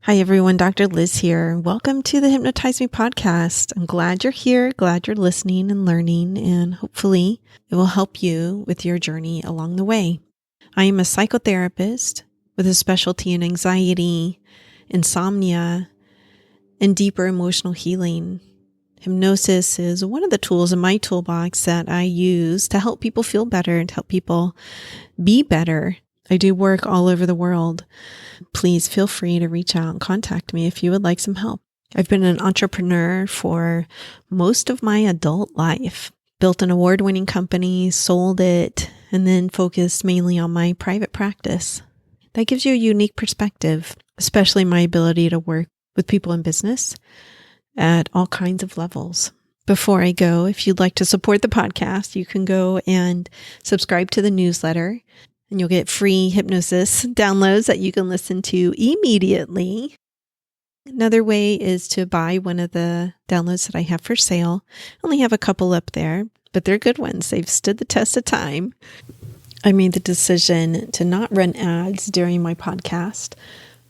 Hi, everyone. Dr. Liz here. Welcome to the Hypnotize Me podcast. I'm glad you're here, glad you're listening and learning, and hopefully it will help you with your journey along the way. I am a psychotherapist with a specialty in anxiety, insomnia, and deeper emotional healing. Hypnosis is one of the tools in my toolbox that I use to help people feel better and to help people be better. I do work all over the world. Please feel free to reach out and contact me if you would like some help. I've been an entrepreneur for most of my adult life, built an award-winning company, sold it, and then focused mainly on my private practice. That gives you a unique perspective, especially my ability to work with people in business at all kinds of levels. Before I go, if you'd like to support the podcast, you can go and subscribe to the newsletter. And you'll get free hypnosis downloads that you can listen to immediately. Another way is to buy one of the downloads that I have for sale. I only have a couple up there, but they're good ones. They've stood the test of time. I made the decision to not run ads during my podcast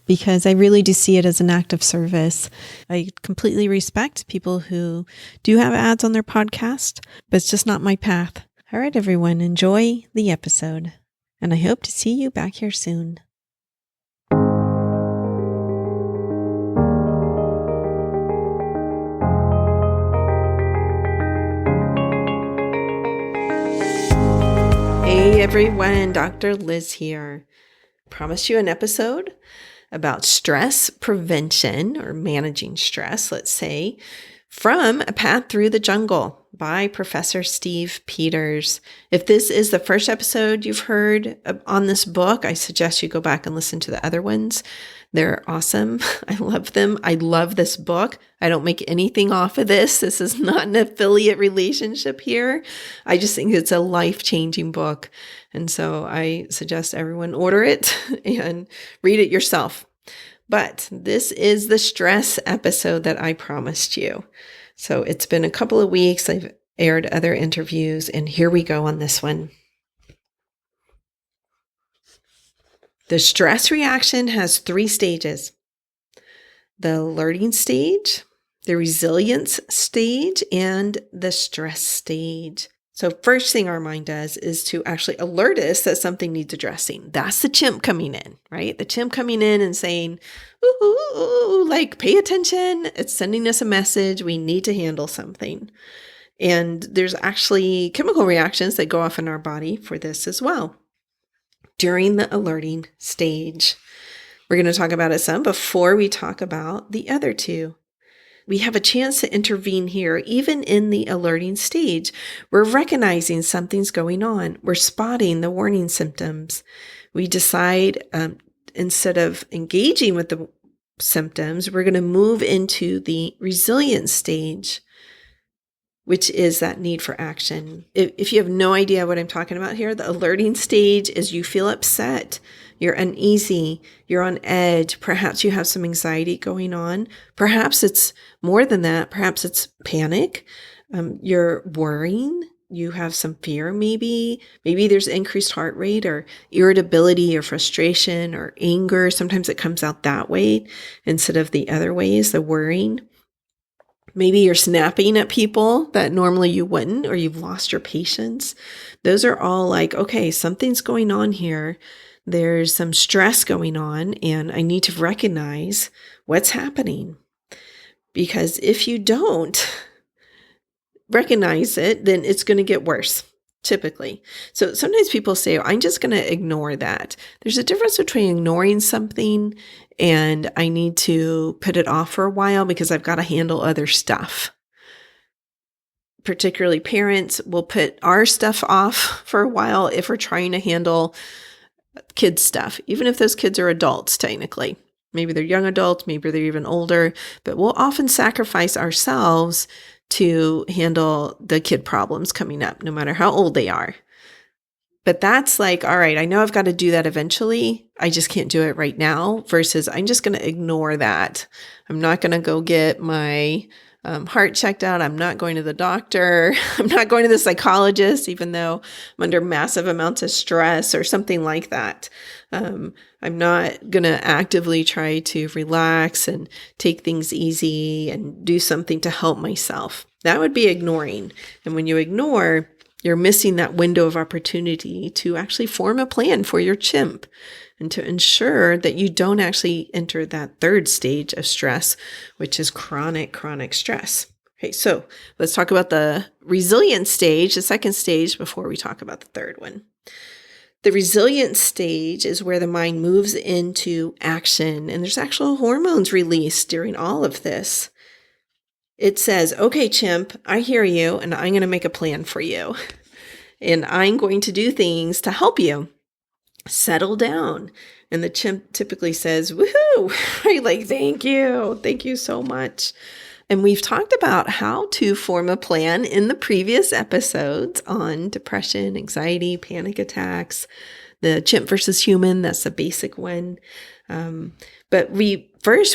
because I really do see it as an act of service. I completely respect people who do have ads on their podcast, but it's just not my path. All right, everyone, enjoy the episode. And I hope to see you back here soon. Hey everyone, Dr. Liz here. Promised you an episode about stress prevention or managing stress, let's say, from A Path Through the Jungle by Professor Steve Peters. If this is the first episode you've heard on this book, I suggest you go back and listen to the other ones. They're awesome. I love them. I love this book. I don't make anything off of this. This is not an affiliate relationship here. I just think it's a life-changing book. And so I suggest everyone order it and read it yourself. But this is the stress episode that I promised you. So it's been a couple of weeks. I've aired other interviews, and here we go on this one. The stress reaction has 3 stages: the alerting stage, the resilience stage, and the stress stage. So first thing our mind does is to actually alert us that something needs addressing. That's the chimp coming in, right? The chimp coming in and saying, ooh, like, pay attention. It's sending us a message. We need to handle something. And there's actually chemical reactions that go off in our body for this as well. During the alerting stage, we're going to talk about it some before we talk about the other 2. We have a chance to intervene here, even in the alerting stage. We're recognizing something's going on. We're spotting the warning symptoms. We decide, instead of engaging with the symptoms, we're going to move into the resilience stage, which is that need for action. If you have no idea what I'm talking about here, the alerting stage is you feel upset, you're uneasy, you're on edge, perhaps you have some anxiety going on, perhaps it's more than that, perhaps it's panic, you're worrying, you have some fear maybe there's increased heart rate or irritability or frustration or anger. Sometimes it comes out that way instead of the other ways, the worrying. Maybe you're snapping at people that normally you wouldn't, or you've lost your patience. Those are all like, okay, something's going on here. There's some stress going on, and I need to recognize what's happening. Because if you don't recognize it, then it's going to get worse, typically. So sometimes people say, I'm just going to ignore that. There's a difference between ignoring something and I need to put it off for a while because I've got to handle other stuff. Particularly parents will put our stuff off for a while if we're trying to handle kids' stuff, even if those kids are adults, technically. Maybe they're young adults, maybe they're even older, but we'll often sacrifice ourselves to handle the kid problems coming up, no matter how old they are. But that's like, all right, I know I've got to do that eventually. I just can't do it right now, versus I'm just going to ignore that. I'm not going to go get my heart checked out. I'm not going to the doctor. I'm not going to the psychologist, even though I'm under massive amounts of stress or something like that. I'm not going to actively try to relax and take things easy and do something to help myself. That would be ignoring. And when you ignore, you're missing that window of opportunity to actually form a plan for your chimp and to ensure that you don't actually enter that third stage of stress, which is chronic stress. Okay, so let's talk about the resilience stage, the second stage, before we talk about the third one. The resilience stage is where the mind moves into action, and there's actual hormones released during all of this. It says, okay, chimp, I hear you, and I'm going to make a plan for you. And I'm going to do things to help you settle down. And the chimp typically says, woohoo, right? Like, thank you so much. And we've talked about how to form a plan in the previous episodes on depression, anxiety, panic attacks, the chimp versus human, that's the basic one. But we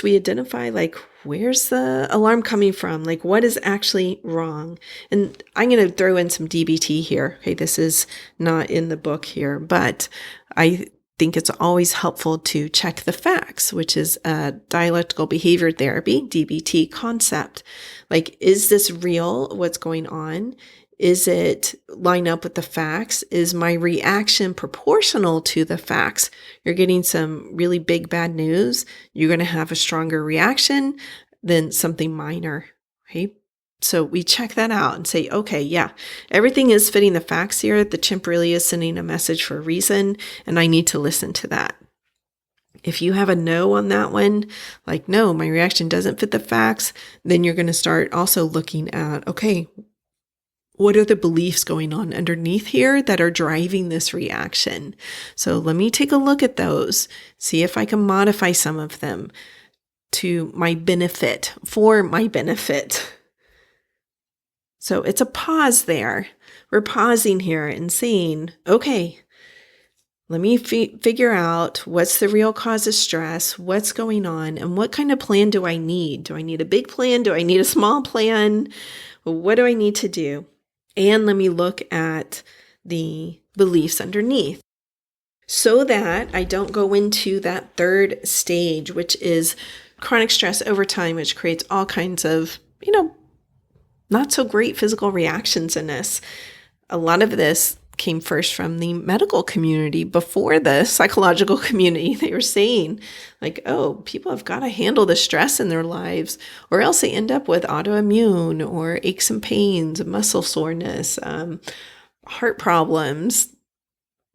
identify, like, where's the alarm coming from? Like, what is actually wrong? And I'm going to throw in some DBT here. Okay, this is not in the book here, but I think it's always helpful to check the facts, which is a dialectical behavior therapy, DBT concept. Like, is this real? What's going on? Is it line up with the facts? Is my reaction proportional to the facts? You're getting some really big bad news. You're going to have a stronger reaction than something minor, right? So we check that out and say, okay, yeah, everything is fitting the facts here. The chimp really is sending a message for a reason, and I need to listen to that. If you have a no on that one, like, no, my reaction doesn't fit the facts, then you're going to start also looking at, okay, what are the beliefs going on underneath here that are driving this reaction? So let me take a look at those, see if I can modify some of them to my benefit, for my benefit. So it's a pause there. We're pausing here and saying, okay, let me figure out what's the real cause of stress, what's going on, and what kind of plan do I need? Do I need a big plan? Do I need a small plan? What do I need to do? And let me look at the beliefs underneath so that I don't go into that third stage, which is chronic stress over time, which creates all kinds of, not so great physical reactions in us. A lot of this came first from the medical community before the psychological community. They were saying, like, oh, people have got to handle the stress in their lives, or else they end up with autoimmune or aches and pains, muscle soreness, heart problems,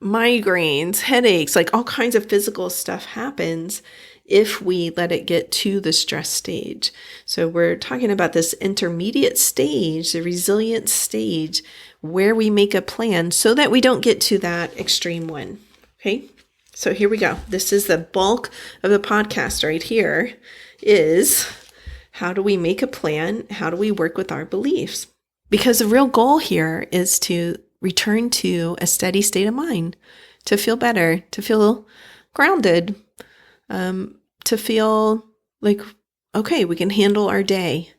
migraines, headaches, like all kinds of physical stuff happens if we let it get to the stress stage. So we're talking about this intermediate stage, the resilience stage, where we make a plan so that we don't get to that extreme one. Okay, so here we go. This is the bulk of the podcast right here, is how do we make a plan? How do we work with our beliefs? Because the real goal here is to return to a steady state of mind, to feel better, to feel grounded, to feel like, okay, we can handle our day.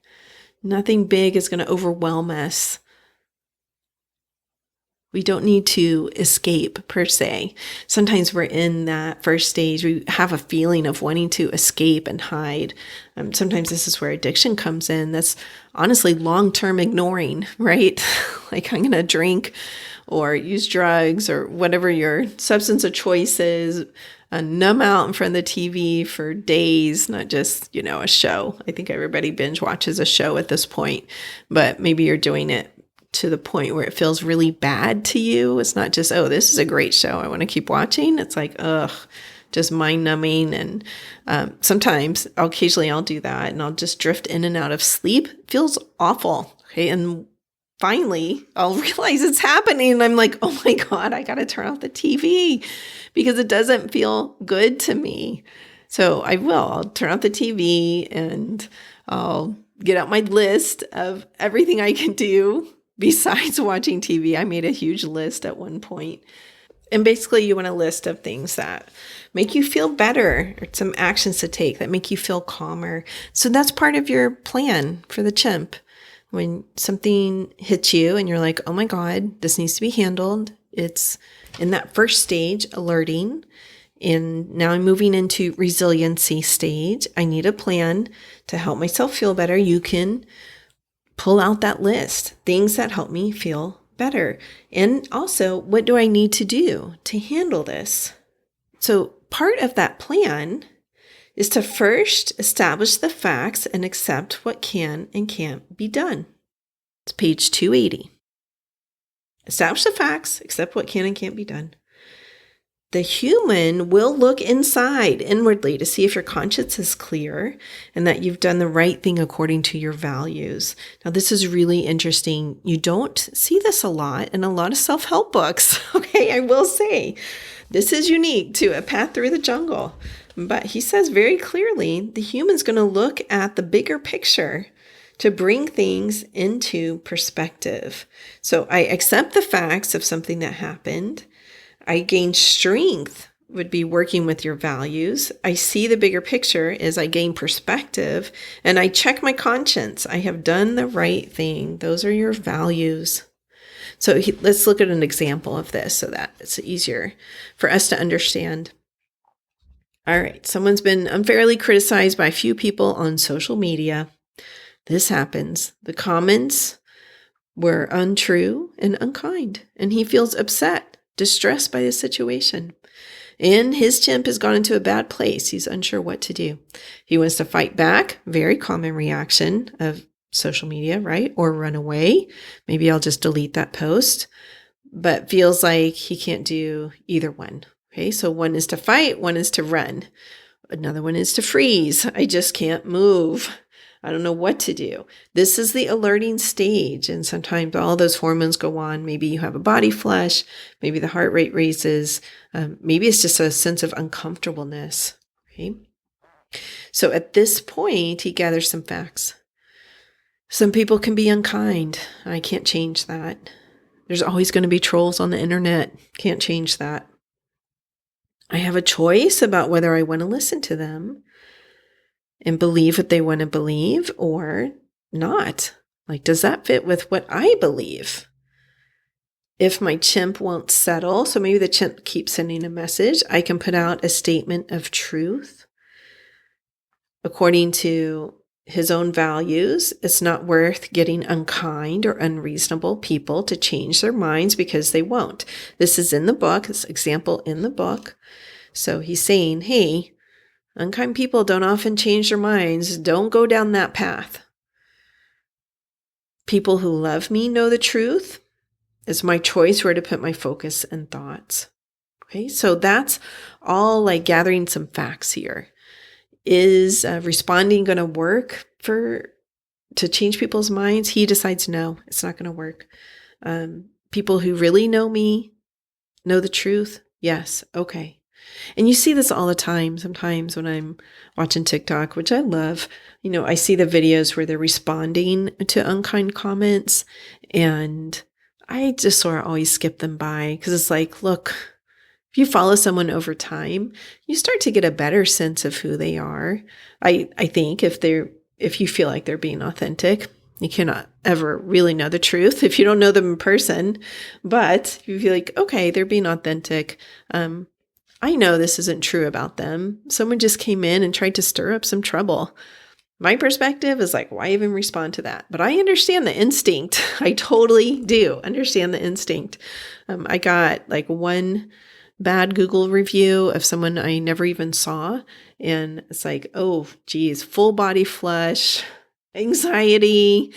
Nothing big is going to overwhelm us. We don't need to escape per se. Sometimes we're in that first stage. We have a feeling of wanting to escape and hide. Sometimes this is where addiction comes in. That's honestly long-term ignoring, right? Like, I'm going to drink or use drugs or whatever your substance of choice is, numb out in front of the TV for days, not just, a show. I think everybody binge watches a show at this point, but maybe you're doing it to the point where it feels really bad to you. It's not just, oh, this is a great show, I want to keep watching. It's like, ugh, just mind numbing. And sometimes occasionally I'll do that and I'll just drift in and out of sleep. It feels awful. Okay. And finally I'll realize it's happening. And I'm like, oh my God, I got to turn off the TV because it doesn't feel good to me. So I'll turn off the TV and I'll get out my list of everything I can do besides watching TV. I made a huge list at one point. And basically you want a list of things that make you feel better, or some actions to take that make you feel calmer. So that's part of your plan for the chimp. When something hits you and you're like, oh my God, this needs to be handled. It's in that first stage, alerting. And now I'm moving into resiliency stage. I need a plan to help myself feel better. You can pull out that list, things that help me feel better. And also, what do I need to do to handle this? So part of that plan is to first establish the facts and accept what can and can't be done. It's page 280. Establish the facts, accept what can and can't be done. The human will look inside inwardly to see if your conscience is clear and that you've done the right thing according to your values. Now, this is really interesting. You don't see this a lot in a lot of self-help books. Okay, I will say this is unique to A Path Through the Jungle. But he says very clearly, the human's going to look at the bigger picture to bring things into perspective. So I accept the facts of something that happened. I gain strength would be working with your values. I see the bigger picture as I gain perspective, and I check my conscience. I have done the right thing. Those are your values. So let's look at an example of this so that it's easier for us to understand. All right, someone's been unfairly criticized by a few people on social media. This happens. The comments were untrue and unkind, and he feels upset, distressed by the situation. And his chimp has gone into a bad place. He's unsure what to do. He wants to fight back, very common reaction of social media, right? Or run away. Maybe I'll just delete that post, but feels like he can't do either one. Okay, so one is to fight, one is to run. Another one is to freeze. I just can't move. I don't know what to do. This is the alerting stage. And sometimes all those hormones go on. Maybe you have a body flush. Maybe the heart rate raises. Maybe it's just a sense of uncomfortableness. Okay. So at this point, he gathers some facts. Some people can be unkind. I can't change that. There's always going to be trolls on the internet. Can't change that. I have a choice about whether I want to listen to them and believe what they want to believe or not. Like, does that fit with what I believe? If my chimp won't settle, so maybe the chimp keeps sending a message, I can put out a statement of truth. According to his own values, it's not worth getting unkind or unreasonable people to change their minds because they won't. This is in the book, this example in the book. So he's saying, hey, unkind people don't often change their minds. Don't go down that path. People who love me know the truth. It's my choice where to put my focus and thoughts. Okay, so that's all like gathering some facts here. Is responding going to work to change people's minds? He decides no, it's not going to work. People who really know me know the truth. Yes, okay. And you see this all the time. Sometimes when I'm watching TikTok, which I love, I see the videos where they're responding to unkind comments, and I just sort of always skip them by because it's like, look, if you follow someone over time, you start to get a better sense of who they are. I think if you feel like they're being authentic, you cannot ever really know the truth if you don't know them in person. But if you feel like, okay, they're being authentic, I know this isn't true about them. Someone just came in and tried to stir up some trouble. My perspective is like, why even respond to that? But I understand the instinct. I totally do understand the instinct. I got like one bad Google review of someone I never even saw. And it's like, oh, geez, full body flush, anxiety,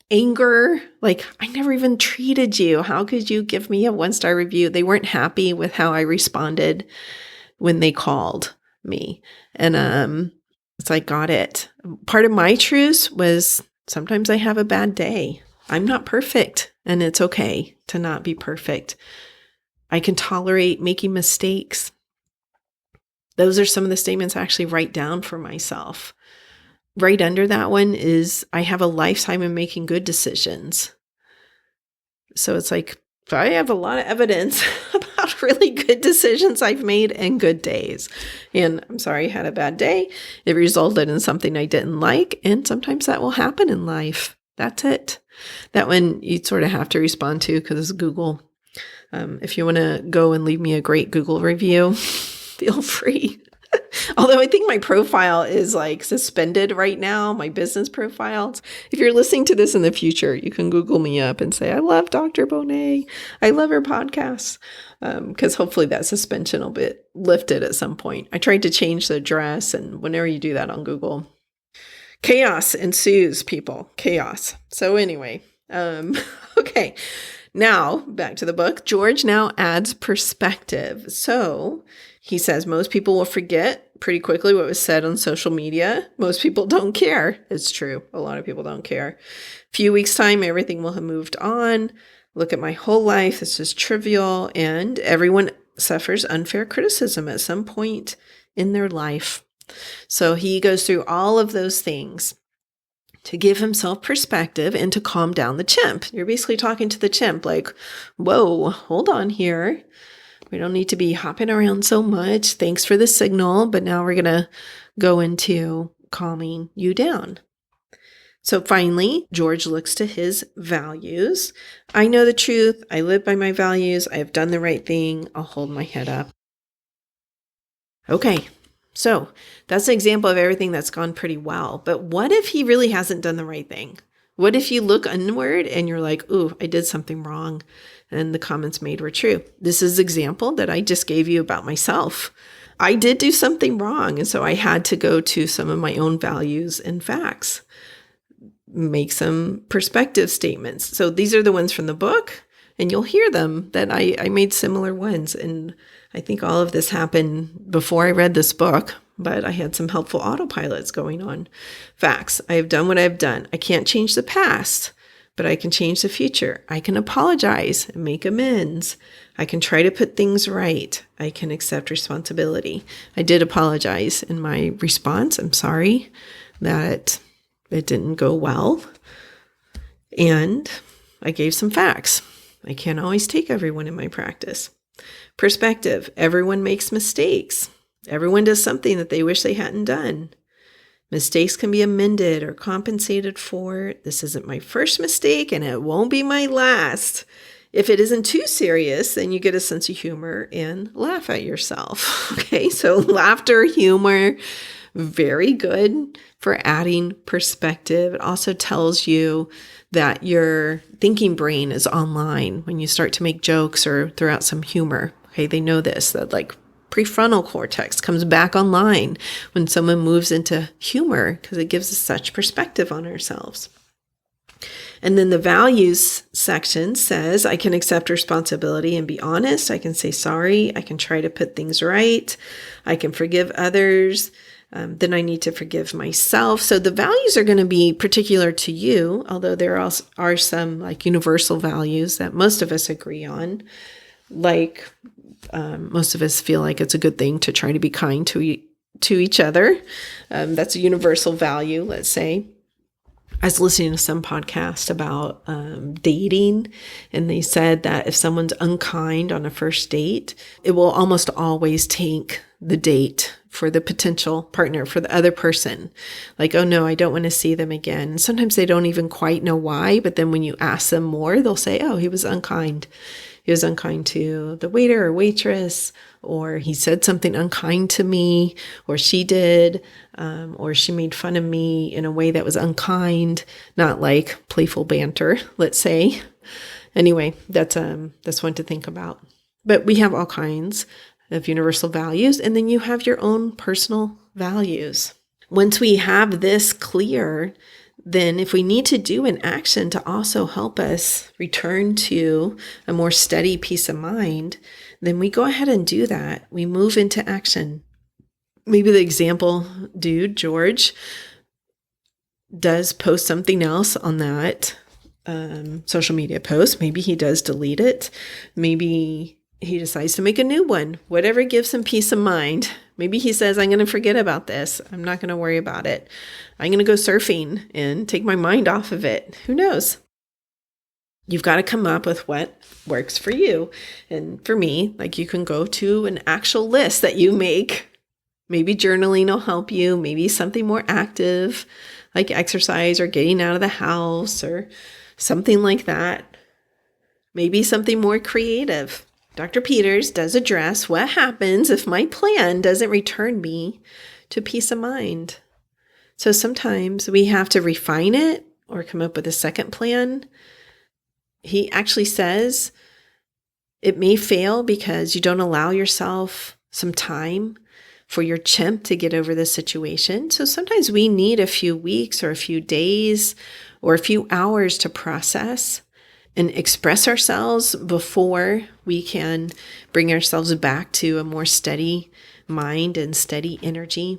anger. Like, I never even treated you. How could you give me a 1-star review? They weren't happy with how I responded when they called me. And it's like, got it. Part of my truth was sometimes I have a bad day. I'm not perfect, and it's okay to not be perfect. I can tolerate making mistakes. Those are some of the statements I actually write down for myself. Right under that one is I have a lifetime of making good decisions. So it's like So I have a lot of evidence about really good decisions I've made and good days. And I'm sorry I had a bad day. It resulted in something I didn't like. And sometimes that will happen in life. That's it. That one you sort of have to respond to because it's Google. If you want to go and leave me a great Google review, feel free. Although I think my profile is like suspended right now, my business profiles. If you're listening to this in the future, you can Google me up and say, I love Dr. Bonet. I love her podcasts. Because hopefully that suspension will be lifted at some point. I tried to change the address, and whenever you do that on Google, chaos ensues, people. Chaos. So anyway, okay. Now, back to the book. George now adds perspective. So he says most people will forget pretty quickly what was said on social media. Most people don't care. It's true. A lot of people don't care. Few weeks' time, everything will have moved on. Look at my whole life. This is trivial. And everyone suffers unfair criticism at some point in their life. So he goes through all of those things to give himself perspective and to calm down the chimp. You're basically talking to the chimp like, whoa, hold on here. We don't need to be hopping around so much. Thanks for the signal, but now we're going to go into calming you down. So finally, George looks to his values. I know the truth. I live by my values. I have done the right thing. I'll hold my head up. Okay. So that's an example of everything that's gone pretty well. But what if he really hasn't done the right thing? What if you look inward and you're like, ooh, I did something wrong and the comments made were true? This is an example that I just gave you about myself. I did do something wrong. And so I had to go to some of my own values and facts, make some perspective statements. So these are the ones from the book, and you'll hear them that I made similar ones. And I think all of this happened before I read this book, but I had some helpful autopilots going on. Facts. I have done what I've done. I can't change the past, but I can change the future. I can apologize and make amends. I can try to put things right. I can accept responsibility. I did apologize in my response. I'm sorry that it didn't go well. And I gave some facts. I can't always take everyone in my practice. Perspective. Everyone makes mistakes. Everyone does something that they wish they hadn't done. Mistakes can be amended or compensated for. This isn't my first mistake, and it won't be my last. If it isn't too serious, then you get a sense of humor and laugh at yourself. Okay, so laughter, humor, very good for adding perspective. It also tells you that your thinking brain is online when you start to make jokes or throw out some humor. Okay, they know this, that like prefrontal cortex comes back online when someone moves into humor because it gives us such perspective on ourselves. And then the values section says, I can accept responsibility and be honest. I can say sorry. I can try to put things right. I can forgive others. Then I need to forgive myself. So the values are going to be particular to you, although there are some like universal values that most of us agree on. Like most of us feel like it's a good thing to try to be kind to each other. That's a universal value, let's say. I was listening to some podcast about dating, and they said that if someone's unkind on a first date, it will almost always tank the date for the potential partner, for the other person. Like, oh no, I don't want to see them again. And sometimes they don't even quite know why, but then when you ask them more, they'll say, oh, he was unkind. He was unkind to the waiter or waitress, or he said something unkind to me, or she did, or she made fun of me in a way that was unkind, not like playful banter, let's say. Anyway, that's one to think about. But we have all kinds of universal values, and then you have your own personal values. Once we have this clear, then if we need to do an action to also help us return to a more steady peace of mind, then we go ahead and do that. We move into action. Maybe the example dude, George, does post something else on that social media post. Maybe he does delete it. Maybe he decides to make a new one. Whatever gives him peace of mind. Maybe he says, I'm going to forget about this. I'm not going to worry about it. I'm going to go surfing and take my mind off of it. Who knows? You've got to come up with what works for you. And for me, like, you can go to an actual list that you make. Maybe journaling will help you. Maybe something more active, like exercise or getting out of the house or something like that. Maybe something more creative. Dr. Peters does address what happens if my plan doesn't return me to peace of mind. So sometimes we have to refine it or come up with a second plan. He actually says it may fail because you don't allow yourself some time for your chimp to get over the situation. So sometimes we need a few weeks or a few days or a few hours to process and express ourselves before we can bring ourselves back to a more steady mind and steady energy.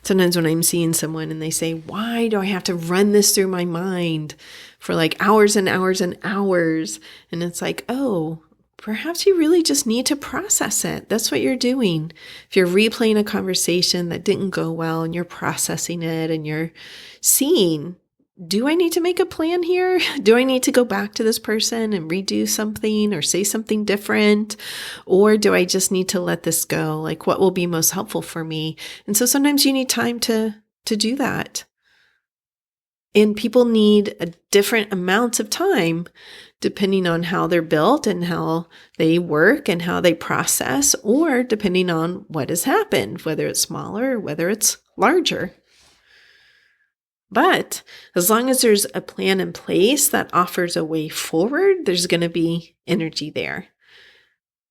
Sometimes when I'm seeing someone and they say, why do I have to run this through my mind for like hours and hours and hours? And it's like, oh, perhaps you really just need to process it. That's what you're doing. If you're replaying a conversation that didn't go well and you're processing it and you're seeing, do I need to make a plan here? Do I need to go back to this person and redo something or say something different? Or do I just need to let this go? Like, what will be most helpful for me? And so sometimes you need time to do that. And people need a different amounts of time depending on how they're built and how they work and how they process, or depending on what has happened, whether it's smaller or whether it's larger. But as long as there's a plan in place that offers a way forward, there's going to be energy there.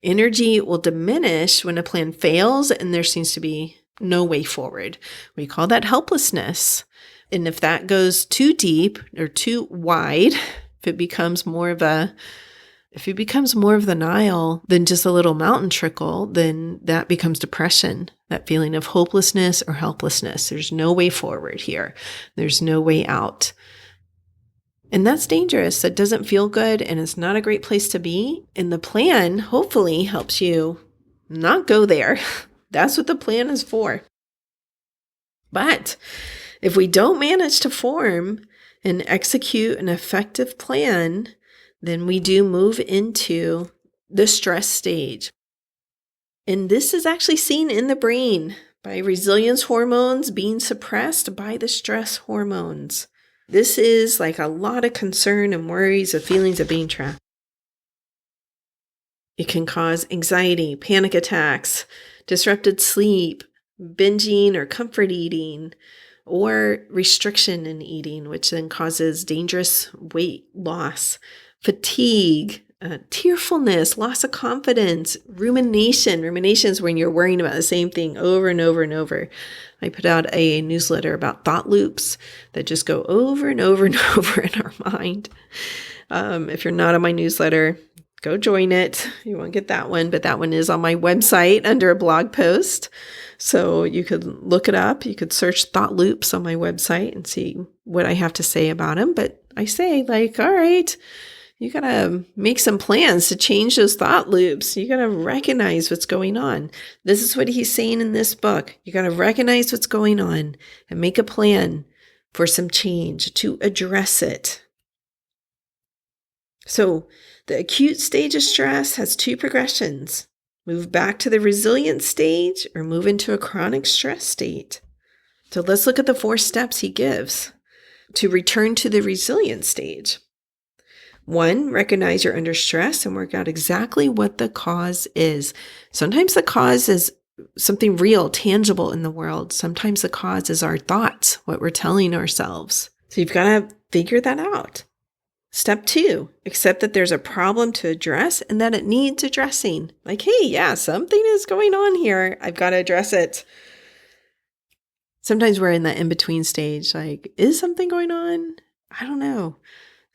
Energy will diminish when a plan fails and there seems to be no way forward. We call that helplessness. And if that goes too deep or too wide, if it becomes more of the Nile than just a little mountain trickle, then that becomes depression, that feeling of hopelessness or helplessness. There's no way forward here. There's no way out. And that's dangerous. That doesn't feel good, and it's not a great place to be. And the plan hopefully helps you not go there. That's what the plan is for. But if we don't manage to form and execute an effective plan, then we do move into the stress stage. And this is actually seen in the brain by resilience hormones being suppressed by the stress hormones. This is like a lot of concern and worries of feelings of being trapped. It can cause anxiety, panic attacks, disrupted sleep, binging or comfort eating, or restriction in eating, which then causes dangerous weight loss, fatigue, tearfulness, loss of confidence, rumination. Rumination is when you're worrying about the same thing over and over and over. I put out a newsletter about thought loops that just go over and over and over in our mind. If you're not on my newsletter, go join it. You won't get that one, but that one is on my website under a blog post. So you could look it up. You could search thought loops on my website and see what I have to say about them. But I say, like, all right, you got to make some plans to change those thought loops. You got to recognize what's going on. This is what he's saying in this book. You got to recognize what's going on and make a plan for some change to address it. So the acute stage of stress has two progressions. Move back to the resilient stage or move into a chronic stress state. So let's look at the 4 steps he gives to return to the resilient stage. 1, recognize you're under stress and work out exactly what the cause is. Sometimes the cause is something real, tangible in the world. Sometimes the cause is our thoughts, what we're telling ourselves. So you've got to figure that out. Step 2, accept that there's a problem to address and that it needs addressing. Like, hey, yeah, something is going on here. I've got to address it. Sometimes we're in that in-between stage. Like, is something going on? I don't know.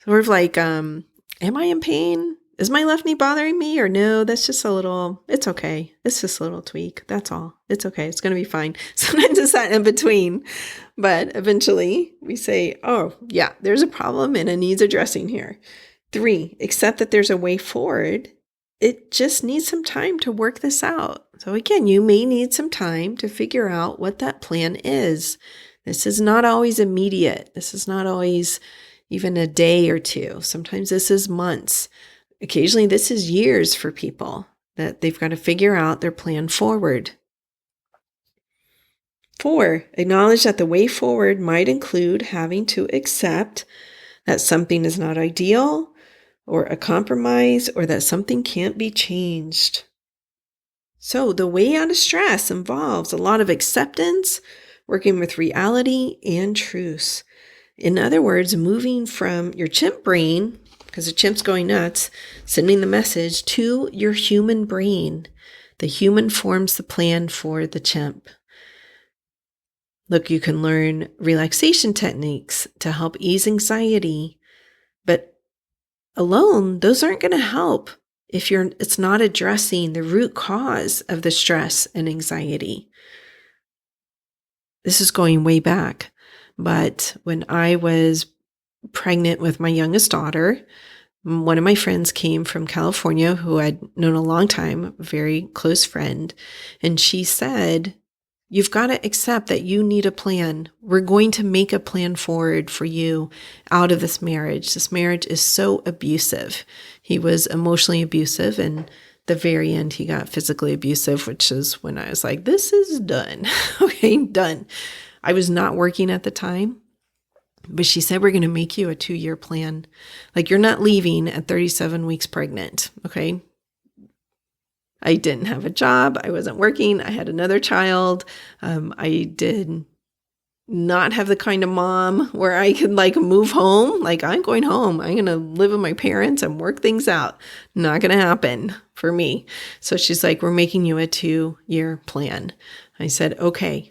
Sort of like, am I in pain? Is my left knee bothering me? Or no, that's just it's okay. It's just a little tweak. That's all. It's okay. It's going to be fine. Sometimes it's that in between. But eventually we say, oh, yeah, there's a problem and it needs addressing here. 3, accept that there's a way forward. It just needs some time to work this out. So again, you may need some time to figure out what that plan is. This is not always immediate. This is not always, even a day or two. Sometimes this is months. Occasionally this is years for people that they've got to figure out their plan forward. 4, acknowledge that the way forward might include having to accept that something is not ideal or a compromise or that something can't be changed. So the way out of stress involves a lot of acceptance, working with reality and truth. In other words, moving from your chimp brain, because the chimp's going nuts, sending the message to your human brain. The human forms the plan for the chimp. Look, you can learn relaxation techniques to help ease anxiety, but alone, those aren't going to help if it's not addressing the root cause of the stress and anxiety. This is going way back, but when I was pregnant with my youngest daughter, one of my friends came from California who I'd known a long time, a very close friend, and she said, "You've got to accept that you need a plan. We're going to make a plan forward for you out of this marriage. This marriage is so abusive." He was emotionally abusive, and the very end, he got physically abusive, which is when I was like, this is done. Okay, done. I was not working at the time, but she said, "We're going to make you a 2-year plan. Like, you're not leaving at 37 weeks pregnant." Okay. I didn't have a job. I wasn't working. I had another child. I did not have the kind of mom where I could move home. I'm going home. I'm going to live with my parents and work things out. Not going to happen for me. So she's like, "We're making you a 2-year plan." I said, okay.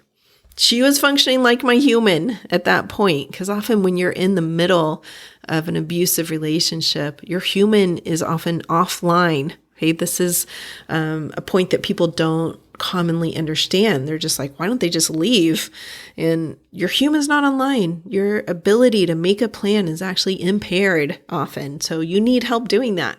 She was functioning like my human at that point, because often when you're in the middle of an abusive relationship, your human is often offline. Okay, this is a point that people don't commonly understand. They're just like, why don't they just leave? And your human's not online. Your ability to make a plan is actually impaired often. So you need help doing that.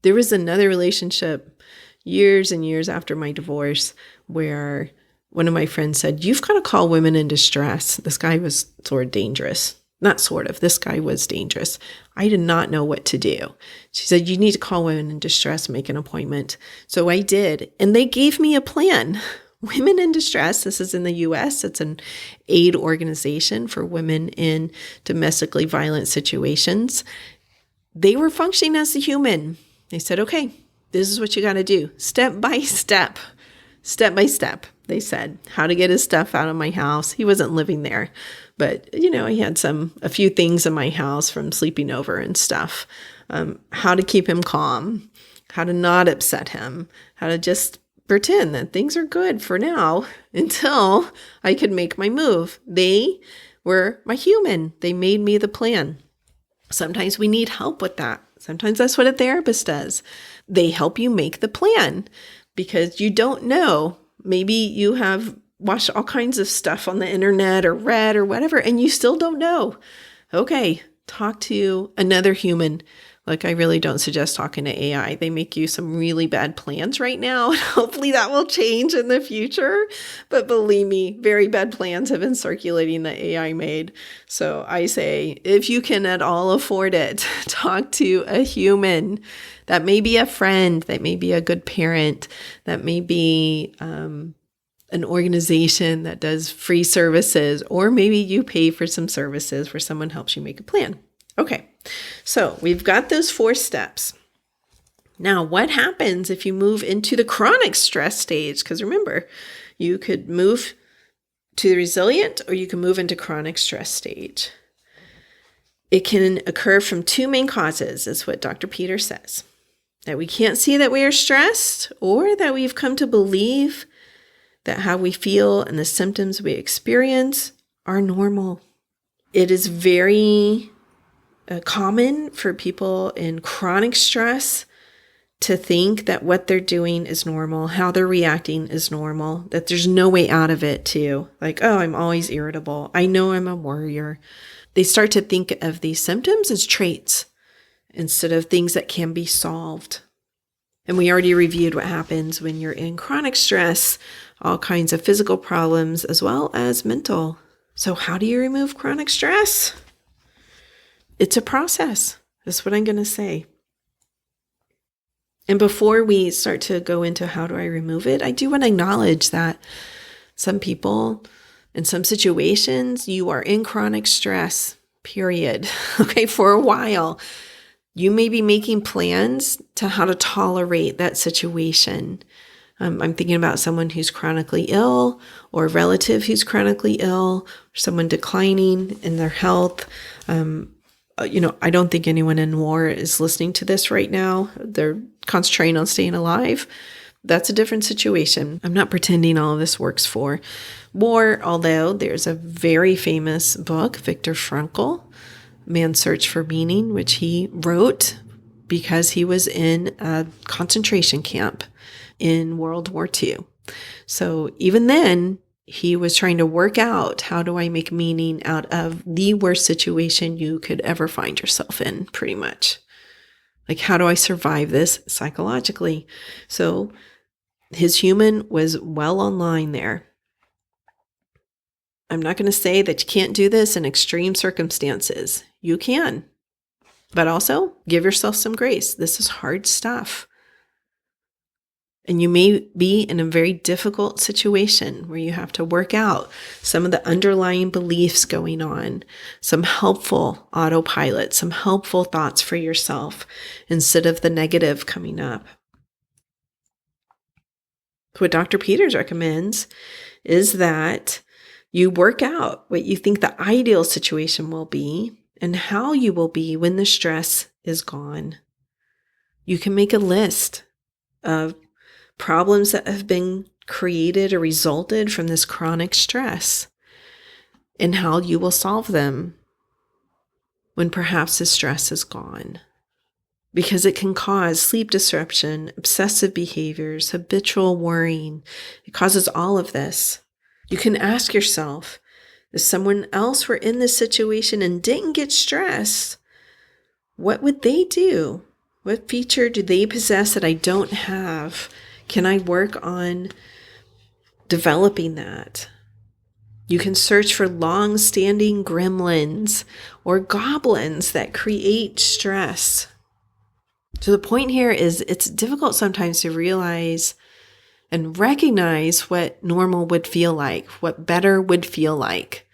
There was another relationship years and years after my divorce where one of my friends said, "You've got to call women in distress." This guy was sort of dangerous. Not sort of. This guy was dangerous. I did not know what to do. She said, "You need to call women in distress, make an appointment." So I did. And they gave me a plan. Women in Distress, this is in the US. It's an aid organization for women in domestically violent situations. They were functioning as a human. They said, "Okay, this is what you got to do. Step by step. Step by step." They said how to get his stuff out of my house. He wasn't living there, but he had a few things in my house from sleeping over and stuff. How to keep him calm, how to not upset him, how to just pretend that things are good for now until I could make my move. They were my human. They made me the plan. Sometimes we need help with that. Sometimes that's what a therapist does. They help you make the plan because you don't know. Maybe you have watched all kinds of stuff on the internet or read or whatever, and you still don't know. Okay, talk to another human. I really don't suggest talking to AI. They make you some really bad plans right now. Hopefully that will change in the future. But believe me, very bad plans have been circulating that AI made. So I say, if you can at all afford it, talk to a human. That may be a friend, that may be a good parent, that may be an organization that does free services, or maybe you pay for some services where someone helps you make a plan. Okay, so we've got those 4 steps. Now, what happens if you move into the chronic stress stage? Because remember, you could move to the resilient or you can move into chronic stress stage. It can occur from 2 main causes, is what Dr. Peter says. That we can't see that we are stressed, or that we've come to believe that how we feel and the symptoms we experience are normal. It is very common for people in chronic stress to think that what they're doing is normal, how they're reacting is normal, that there's no way out of it too. Oh, I'm always irritable. I know I'm a worrier. They start to think of these symptoms as traits instead of things that can be solved. And we already reviewed what happens when you're in chronic stress, all kinds of physical problems as well as mental. So how do you remove chronic stress? It's a process. That's what I'm going to say. And before we start to go into how do I remove it, I do want to acknowledge that some people, in some situations, you are in chronic stress, period. Okay, for a while. You may be making plans to how to tolerate that situation. I'm thinking about someone who's chronically ill, or a relative who's chronically ill, or someone declining in their health. I don't think anyone in war is listening to this right now. They're concentrating on staying alive. That's a different situation. I'm not pretending all of this works for war, although there's a very famous book, Viktor Frankl, Man's Search for Meaning, which he wrote because he was in a concentration camp in World War II. So even then, he was trying to work out, how do I make meaning out of the worst situation you could ever find yourself in, pretty much. Like, how do I survive this psychologically? So his human was well online there. I'm not going to say that you can't do this in extreme circumstances. You can. But also, give yourself some grace. This is hard stuff. And you may be in a very difficult situation where you have to work out some of the underlying beliefs going on, some helpful autopilot, some helpful thoughts for yourself instead of the negative coming up. What Dr. Peters recommends is that you work out what you think the ideal situation will be and how you will be when the stress is gone. You can make a list of problems that have been created or resulted from this chronic stress and how you will solve them when perhaps the stress is gone. Because it can cause sleep disruption, obsessive behaviors, habitual worrying. It causes all of this. You can ask yourself, if someone else were in this situation and didn't get stressed, what would they do? What feature do they possess that I don't have? Can I work on developing that? You can search for long-standing gremlins or goblins that create stress. So the point here is it's difficult sometimes to realize and recognize what normal would feel like, what better would feel like,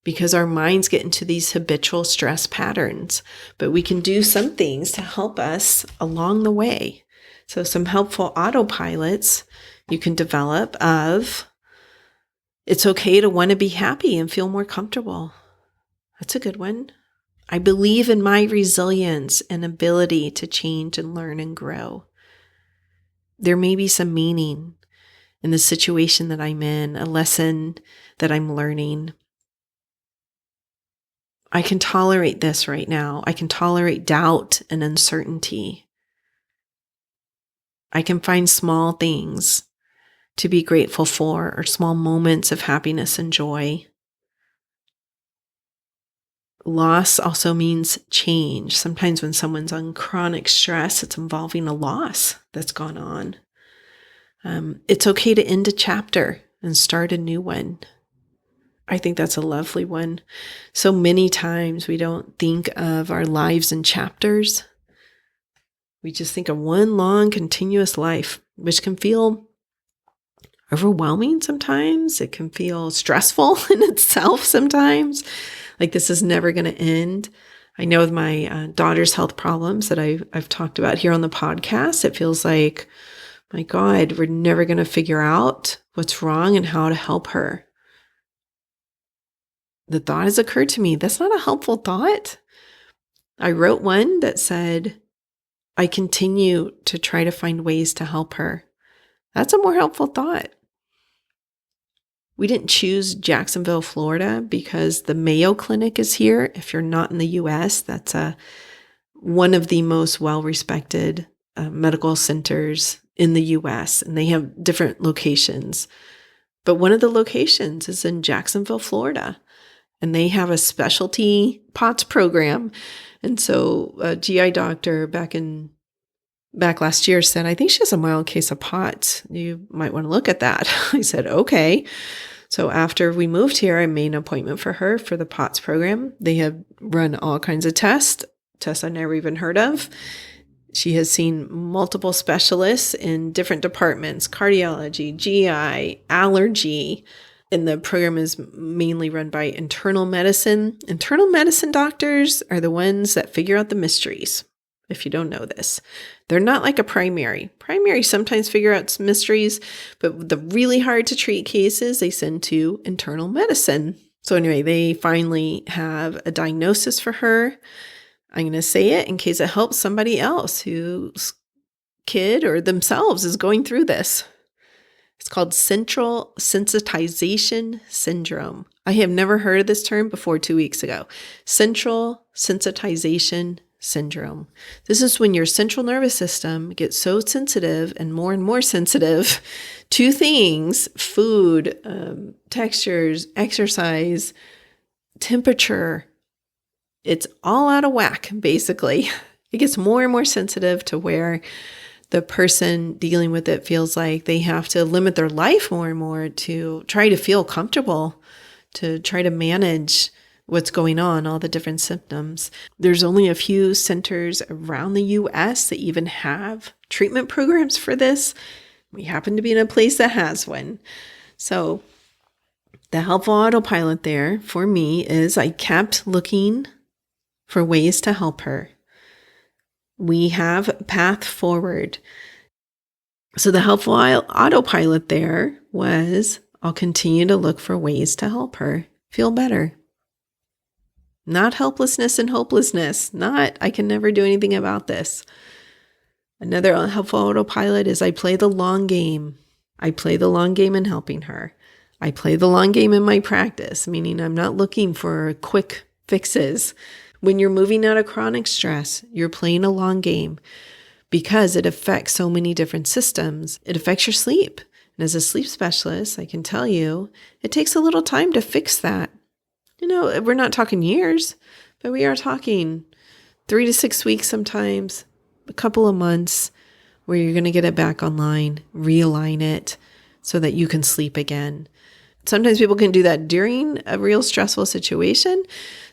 because our minds get into these habitual stress patterns. But we can do some things to help us along the way. So some helpful autopilots you can develop of, it's okay to want to be happy and feel more comfortable. That's a good one. I believe in my resilience and ability to change and learn and grow. There may be some meaning in the situation that I'm in, a lesson that I'm learning. I can tolerate this right now. I can tolerate doubt and uncertainty. I can find small things to be grateful for or small moments of happiness and joy. Loss also means change. Sometimes when someone's on chronic stress, it's involving a loss that's gone on. It's okay to end a chapter and start a new one. I think that's a lovely one. So many times we don't think of our lives in chapters. We just think of one long, continuous life, which can feel overwhelming sometimes. It can feel stressful in itself sometimes. Like this is never going to end. I know with my daughter's health problems that I've talked about here on the podcast, it feels like, my God, we're never going to figure out what's wrong and how to help her. The thought has occurred to me, that's not a helpful thought. I wrote one that said, I continue to try to find ways to help her. That's a more helpful thought. We didn't choose Jacksonville, Florida, because the Mayo Clinic is here. If you're not in the U.S., that's one of the most well-respected medical centers in the U.S., and they have different locations. But one of the locations is in Jacksonville, Florida, and they have a specialty POTS program. And so a GI doctor back last year said, I think she has a mild case of POTS. You might want to look at that. I said, okay. So after we moved here, I made an appointment for her for the POTS program. They have run all kinds of tests I never even heard of. She has seen multiple specialists in different departments, cardiology, GI, allergy, and the program is mainly run by internal medicine. Internal medicine doctors are the ones that figure out the mysteries, if you don't know this. They're not like a primary. Primary sometimes figure out some mysteries, but the really hard to treat cases, they send to internal medicine. So anyway, they finally have a diagnosis for her. I'm going to say it in case it helps somebody else whose kid or themselves is going through this. It's called central sensitization syndrome. I have never heard of this term before 2 weeks ago. Central sensitization syndrome. This is when your central nervous system gets so sensitive and more sensitive to things, food, textures, exercise, temperature. It's all out of whack, basically. It gets more and more sensitive to where the person dealing with it feels like they have to limit their life more and more to try to feel comfortable, to try to manage what's going on, all the different symptoms. There's only a few centers around the US that even have treatment programs for this. We happen to be in a place that has one. So the helpful autopilot there for me is I kept looking for ways to help her. We have a path forward. So the helpful autopilot there was, I'll continue to look for ways to help her feel better. Not helplessness and hopelessness. Not, I can never do anything about this. Another helpful autopilot is I play the long game. I play the long game in helping her. I play the long game in my practice, meaning I'm not looking for quick fixes. When you're moving out of chronic stress, you're playing a long game because it affects so many different systems. It affects your sleep. And as a sleep specialist, I can tell you, it takes a little time to fix that. You know, we're not talking years, but we are talking 3 to 6 weeks sometimes, a couple of months where you're going to get it back online, realign it so that you can sleep again. Sometimes people can do that during a real stressful situation.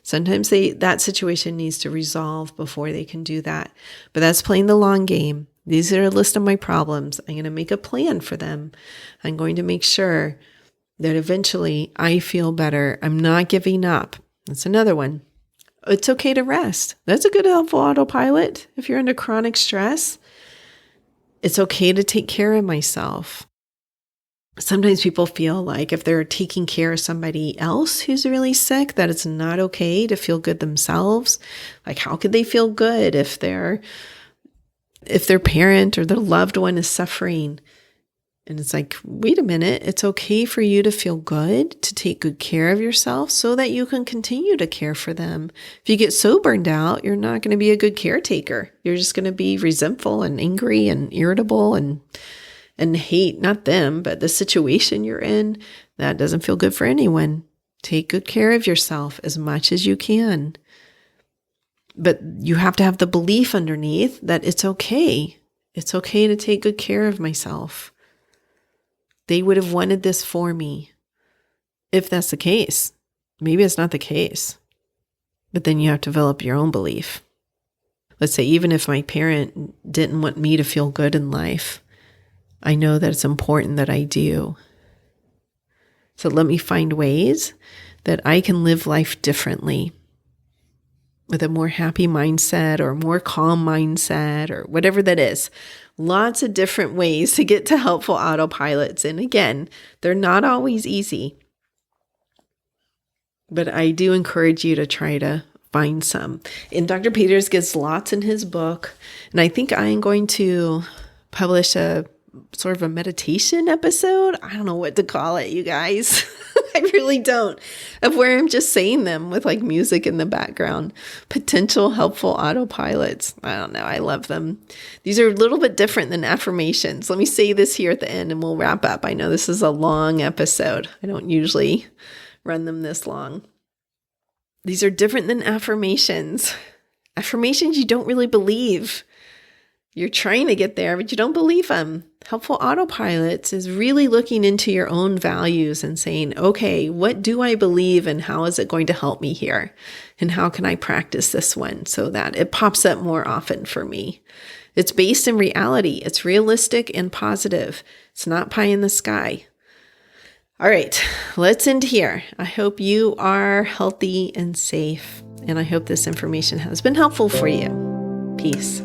Sometimes that situation needs to resolve before they can do that. But that's playing the long game. These are a list of my problems. I'm going to make a plan for them. I'm going to make sure that eventually I feel better. I'm not giving up. That's another one. It's okay to rest. That's a good helpful autopilot. If you're under chronic stress, it's okay to take care of myself. Sometimes people feel like if they're taking care of somebody else who's really sick, that it's not okay to feel good themselves. Like, how could they feel good if their parent or their loved one is suffering? And it's like, wait a minute, it's okay for you to feel good, to take good care of yourself so that you can continue to care for them. If you get so burned out, you're not going to be a good caretaker. You're just going to be resentful and angry and irritable and hate, not them, but the situation you're in. That doesn't feel good for anyone. Take good care of yourself as much as you can. But you have to have the belief underneath that it's okay. It's okay to take good care of myself. They would have wanted this for me. If that's the case, maybe it's not the case. But then you have to develop your own belief. Let's say even if my parent didn't want me to feel good in life, I know that it's important that I do. So let me find ways that I can live life differently with a more happy mindset or more calm mindset or whatever that is. Lots of different ways to get to helpful autopilots. And again, they're not always easy. But I do encourage you to try to find some. And Dr. Peters gives lots in his book. And I think I'm going to publish a sort of a meditation episode. I don't know what to call it, you guys. I really don't. Of where I'm just saying them with like music in the background. Potential helpful autopilots. I don't know. I love them. These are a little bit different than affirmations. Let me say this here at the end and we'll wrap up. I know this is a long episode. I don't usually run them this long. These are different than affirmations. Affirmations you don't really believe. You're trying to get there, but you don't believe them. Helpful autopilots is really looking into your own values and saying, okay, what do I believe and how is it going to help me here? And how can I practice this one so that it pops up more often for me? It's based in reality. It's realistic and positive. It's not pie in the sky. All right, let's end here. I hope you are healthy and safe, and I hope this information has been helpful for you. Peace.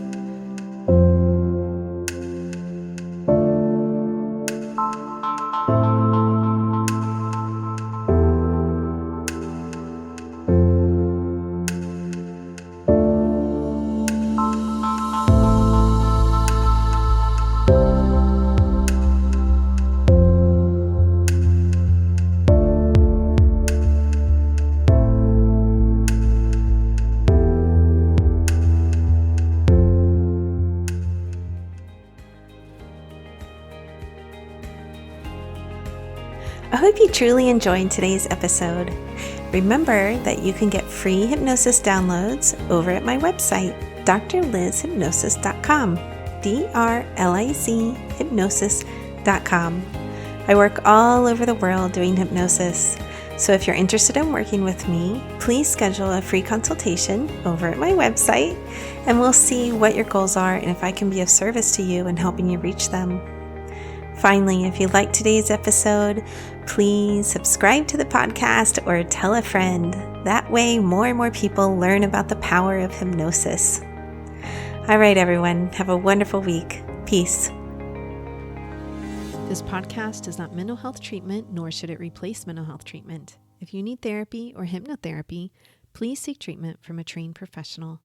I hope you truly enjoyed today's episode. Remember that you can get free hypnosis downloads over at my website, drlizhypnosis.com, DRLIZ hypnosis.com. I work all over the world doing hypnosis, so if you're interested in working with me, please schedule a free consultation over at my website, and we'll see what your goals are and if I can be of service to you in helping you reach them. Finally, if you liked today's episode, please subscribe to the podcast or tell a friend. That way, more and more people learn about the power of hypnosis. All right, everyone, have a wonderful week. Peace. This podcast is not mental health treatment, nor should it replace mental health treatment. If you need therapy or hypnotherapy, please seek treatment from a trained professional.